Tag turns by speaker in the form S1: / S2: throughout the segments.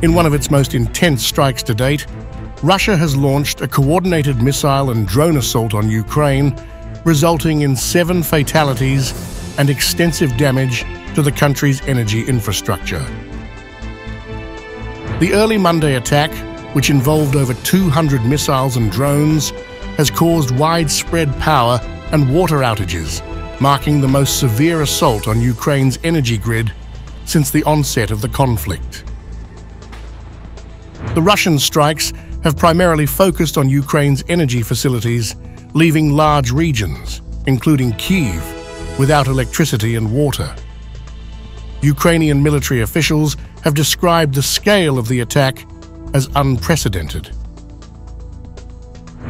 S1: In one of its most intense strikes to date, Russia has launched a coordinated missile and drone assault on Ukraine, resulting in 7 fatalities and extensive damage to the country's energy infrastructure. The early Monday attack, which involved over 200 missiles and drones, has caused widespread power and water outages, marking the most severe assault on Ukraine's energy grid since the onset of the conflict. The Russian strikes have primarily focused on Ukraine's energy facilities, leaving large regions, including Kyiv, without electricity and water. Ukrainian military officials have described the scale of the attack as unprecedented.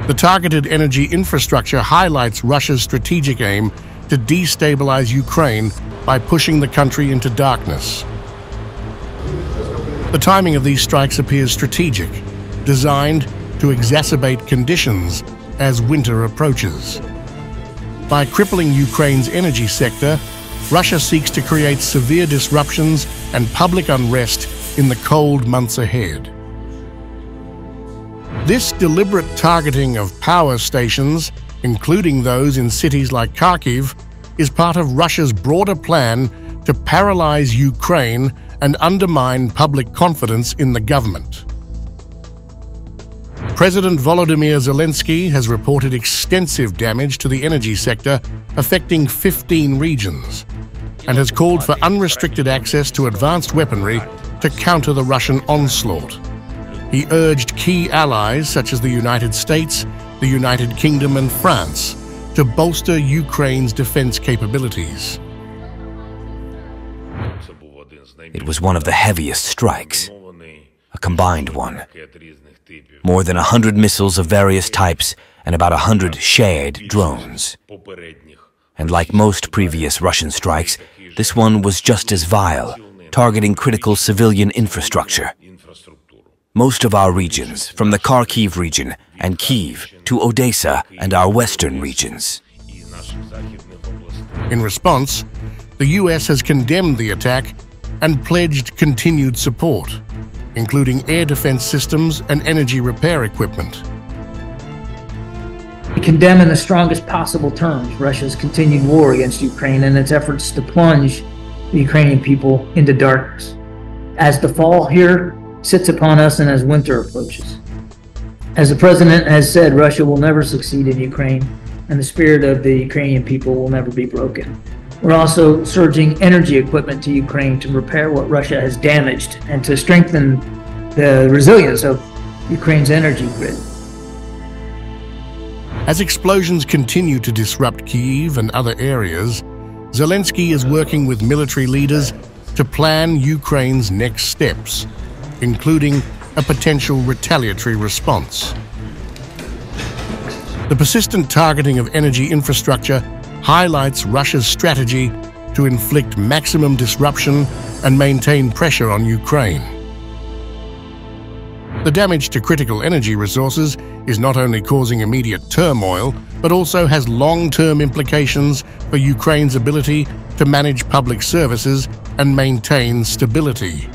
S1: The targeted energy infrastructure highlights Russia's strategic aim to destabilize Ukraine by pushing the country into darkness. The timing of these strikes appears strategic, designed to exacerbate conditions as winter approaches. By crippling Ukraine's energy sector, Russia seeks to create severe disruptions and public unrest in the cold months ahead. This deliberate targeting of power stations, including those in cities like Kharkiv, is part of Russia's broader plan to paralyze Ukraine and undermine public confidence in the government. President Volodymyr Zelensky has reported extensive damage to the energy sector, affecting 15 regions, and has called for unrestricted access to advanced weaponry to counter the Russian onslaught. He urged key allies such as the United States, the United Kingdom and France to bolster Ukraine's defense capabilities.
S2: It was one of the heaviest strikes, a combined one. More than 100 missiles of various types and about 100 shared drones. And like most previous Russian strikes, this one was just as vile, targeting critical civilian infrastructure. Most of our regions, from the Kharkiv region and Kyiv to Odessa and our western regions.
S1: In response, the US has condemned the attack and pledged continued support, including air defense systems and energy repair equipment.
S3: We condemn in the strongest possible terms Russia's continued war against Ukraine and its efforts to plunge the Ukrainian people into darkness, as the fall here sits upon us and as winter approaches. As the President has said, Russia will never succeed in Ukraine, and the spirit of the Ukrainian people will never be broken. We're also surging energy equipment to Ukraine to repair what Russia has damaged and to strengthen the resilience of Ukraine's energy grid.
S1: As explosions continue to disrupt Kyiv and other areas, Zelensky is working with military leaders to plan Ukraine's next steps, including a potential retaliatory response. The persistent targeting of energy infrastructure highlights Russia's strategy to inflict maximum disruption and maintain pressure on Ukraine. The damage to critical energy resources is not only causing immediate turmoil, but also has long-term implications for Ukraine's ability to manage public services and maintain stability.